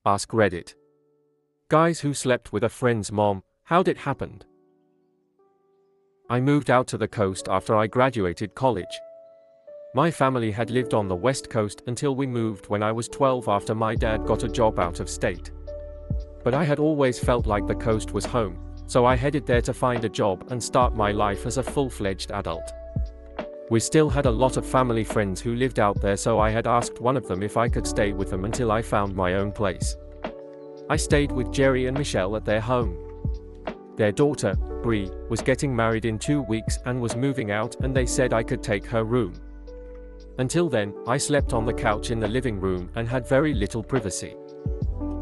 Ask Reddit. Guys who slept with a friend's mom, how'd it happen? I moved out to the coast after I graduated college. My family had lived on the West Coast until we moved when I was 12 after my dad got a job out of state. But I had always felt like the coast was home, so I headed there to find a job and start my life as a full-fledged adult. We still had a lot of family friends who lived out there, so I had asked one of them if I could stay with them until I found my own place. I stayed with Jerry and Michelle at their home. Their daughter, Bree, was getting married in 2 weeks and was moving out, and they said I could take her room. Until then, I slept on the couch in the living room and had very little privacy.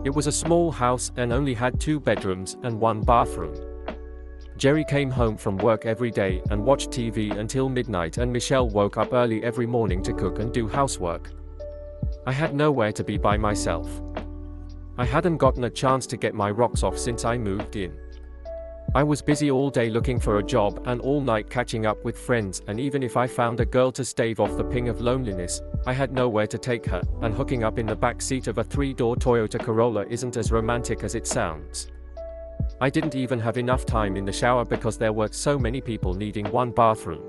It was a small house and only had 2 bedrooms and 1 bathroom. Jerry came home from work every day and watched TV until midnight, and Michelle woke up early every morning to cook and do housework. I had nowhere to be by myself. I hadn't gotten a chance to get my rocks off since I moved in. I was busy all day looking for a job and all night catching up with friends, and even if I found a girl to stave off the ping of loneliness, I had nowhere to take her, and hooking up in the back seat of a 3-door Toyota Corolla isn't as romantic as it sounds. I didn't even have enough time in the shower because there were so many people needing 1 bathroom.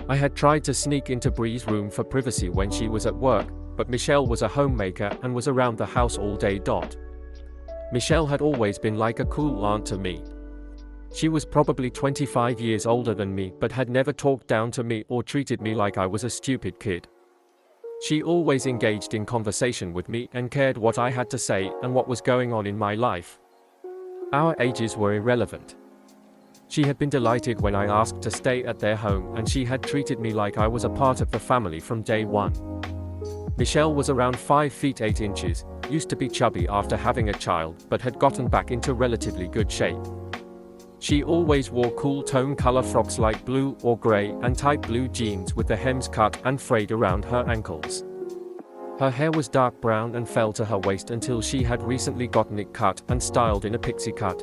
I had tried to sneak into Bree's room for privacy when she was at work, but Michelle was a homemaker and was around the house all day. Michelle had always been like a cool aunt to me. She was probably 25 years older than me, but had never talked down to me or treated me like I was a stupid kid. She always engaged in conversation with me and cared what I had to say and what was going on in my life. Our ages were irrelevant. She had been delighted when I asked to stay at their home, and she had treated me like I was a part of the family from day one. Michelle was around 5 feet 8 inches, used to be chubby after having a child, but had gotten back into relatively good shape. She always wore cool tone color frocks like blue or gray and tight blue jeans with the hems cut and frayed around her ankles. Her hair was dark brown and fell to her waist until she had recently gotten it cut and styled in a pixie cut.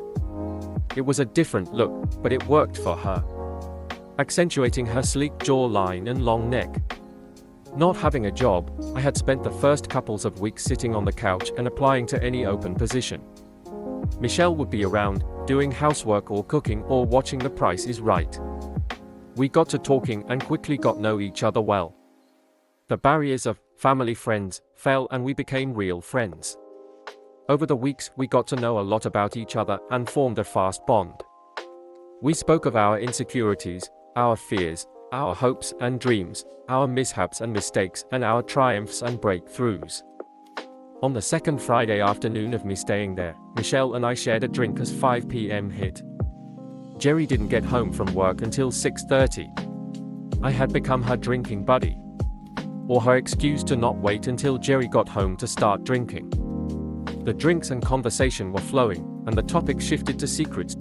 It was a different look, but it worked for her, accentuating her sleek jawline and long neck. Not having a job, I had spent the first couples of weeks sitting on the couch and applying to any open position. Michelle would be around, doing housework or cooking or watching The Price is Right. We got to talking and quickly got to know each other well. The barriers of family friends fell and we became real friends. Over the weeks, we got to know a lot about each other and formed a fast bond. We spoke of our insecurities, our fears, our hopes and dreams, our mishaps and mistakes, and our triumphs and breakthroughs. On the second Friday afternoon of me staying there, Michelle and I shared a drink as 5 p.m. hit. Jerry didn't get home from work until 6:30. I had become her drinking buddy, or her excuse to not wait until Jerry got home to start drinking. The drinks and conversation were flowing, and the topic shifted to secrets.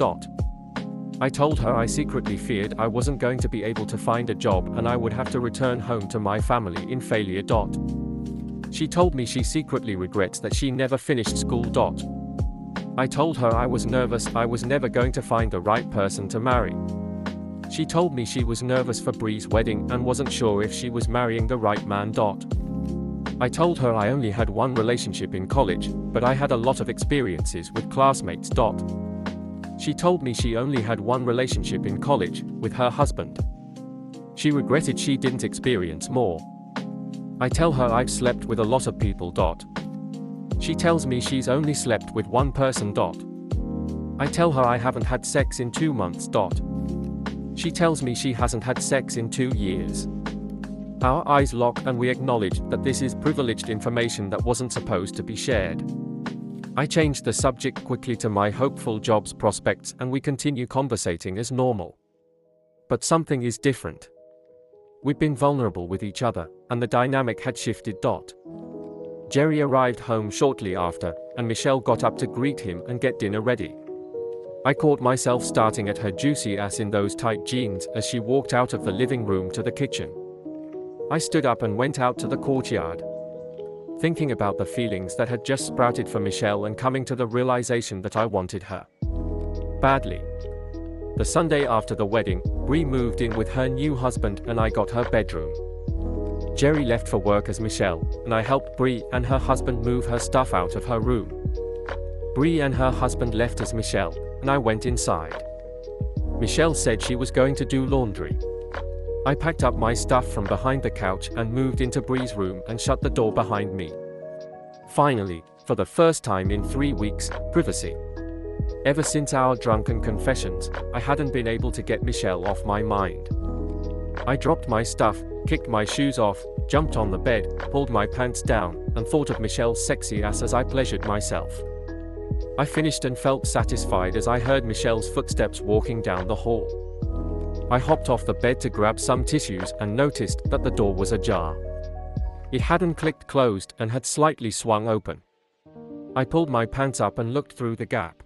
I told her I secretly feared I wasn't going to be able to find a job and I would have to return home to my family in failure. She told me she secretly regrets that she never finished school. I told her I was nervous I was never going to find the right person to marry. She told me she was nervous for Bree's wedding and wasn't sure if she was marrying the right man. I told her I only had 1 relationship in college, but I had a lot of experiences with classmates. She told me she only had 1 relationship in college, with her husband. She regretted she didn't experience more. I tell her I've slept with a lot of people. She tells me she's only slept with 1 person. I tell her I haven't had sex in 2 months. She tells me she hasn't had sex in 2 years. Our eyes lock and we acknowledge that this is privileged information that wasn't supposed to be shared. I changed the subject quickly to my hopeful jobs prospects and we continue conversating as normal. But something is different. We've been vulnerable with each other, and the dynamic had shifted. Jerry arrived home shortly after, and Michelle got up to greet him and get dinner ready. I caught myself starting at her juicy ass in those tight jeans as she walked out of the living room to the kitchen. I stood up and went out to the courtyard, thinking about the feelings that had just sprouted for Michelle and coming to the realization that I wanted her badly. The Sunday after the wedding, Bree moved in with her new husband and I got her bedroom. Jerry left for work as Michelle, and I helped Bree and her husband move her stuff out of her room. Bree and her husband left as Michelle, and I went inside. Michelle said she was going to do laundry. I packed up my stuff from behind the couch and moved into Bree's room and shut the door behind me. Finally, for the first time in 3 weeks, privacy. Ever since our drunken confessions, I hadn't been able to get Michelle off my mind. I dropped my stuff, kicked my shoes off, jumped on the bed, pulled my pants down, and thought of Michelle's sexy ass as I pleasured myself. I finished and felt satisfied as I heard Michelle's footsteps walking down the hall. I hopped off the bed to grab some tissues and noticed that the door was ajar. It hadn't clicked closed and had slightly swung open. I pulled my pants up and looked through the gap.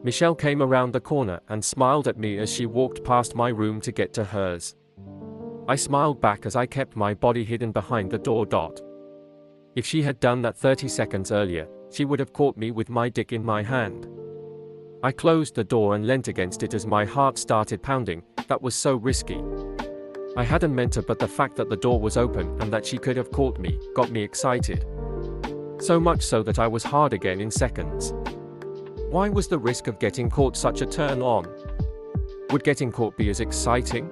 Michelle came around the corner and smiled at me as she walked past my room to get to hers. I smiled back as I kept my body hidden behind the door. If she had done that 30 seconds earlier, she would have caught me with my dick in my hand. I closed the door and leant against it as my heart started pounding. That was so risky. I hadn't meant to, but the fact that the door was open and that she could have caught me got me excited. So much so that I was hard again in seconds. Why was the risk of getting caught such a turn on? Would getting caught be as exciting?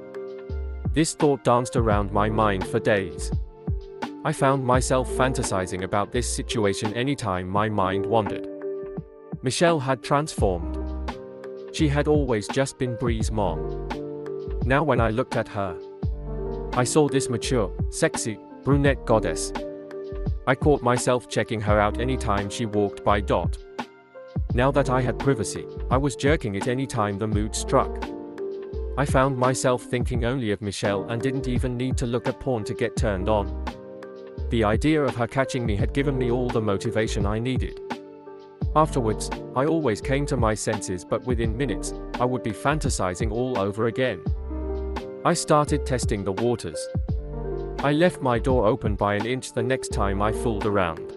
This thought danced around my mind for days. I found myself fantasizing about this situation anytime my mind wandered. Michelle had transformed. She had always just been Bree's mom. Now when I looked at her, I saw this mature, sexy, brunette goddess. I caught myself checking her out anytime she walked by. Now that I had privacy, I was jerking it anytime the mood struck. I found myself thinking only of Michelle and didn't even need to look at porn to get turned on. The idea of her catching me had given me all the motivation I needed. Afterwards, I always came to my senses, but within minutes, I would be fantasizing all over again. I started testing the waters. I left my door open by an inch the next time I fooled around.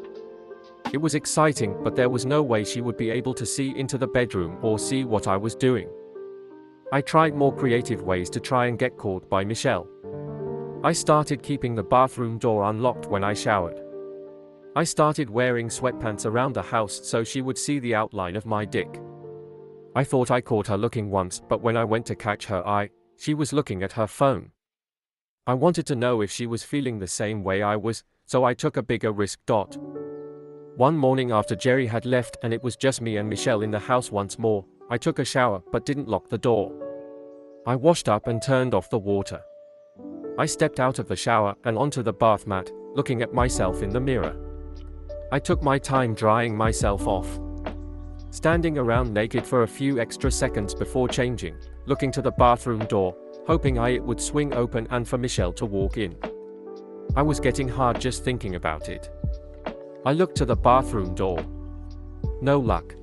It was exciting, but there was no way she would be able to see into the bedroom or see what I was doing. I tried more creative ways to try and get caught by Michelle. I started keeping the bathroom door unlocked when I showered. I started wearing sweatpants around the house so she would see the outline of my dick. I thought I caught her looking once, but when I went to catch her eye, she was looking at her phone. I wanted to know if she was feeling the same way I was, so I took a bigger risk. One morning after Jerry had left and it was just me and Michelle in the house once more, I took a shower but didn't lock the door. I washed up and turned off the water. I stepped out of the shower and onto the bath mat, looking at myself in the mirror. I took my time drying myself off. Standing around naked for a few extra seconds before changing, looking to the bathroom door, hoping it would swing open and for Michelle to walk in. I was getting hard just thinking about it. I looked to the bathroom door. No luck.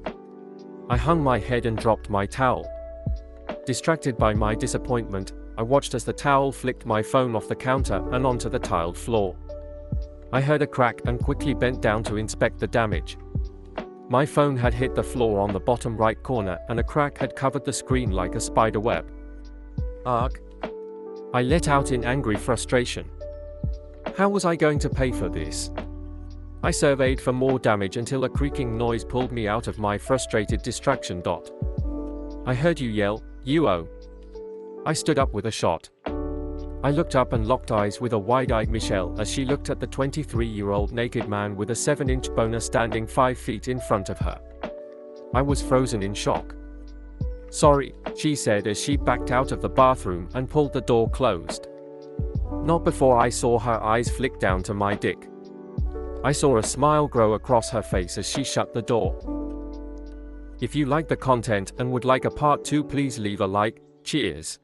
I hung my head and dropped my towel. Distracted by my disappointment, I watched as the towel flicked my phone off the counter and onto the tiled floor. I heard a crack and quickly bent down to inspect the damage. My phone had hit the floor on the bottom right corner and a crack had covered the screen like a spider web. Arg! I let out in angry frustration. How was I going to pay for this? I surveyed for more damage until a creaking noise pulled me out of my frustrated distraction. I heard you yell, "You owe." I stood up with a shot. I looked up and locked eyes with a wide-eyed Michelle as she looked at the 23-year-old naked man with a 7-inch boner standing 5 feet in front of her. I was frozen in shock. "Sorry," she said as she backed out of the bathroom and pulled the door closed. Not before I saw her eyes flick down to my dick. I saw a smile grow across her face as she shut the door. If you like the content and would like a part 2, please leave a like. Cheers.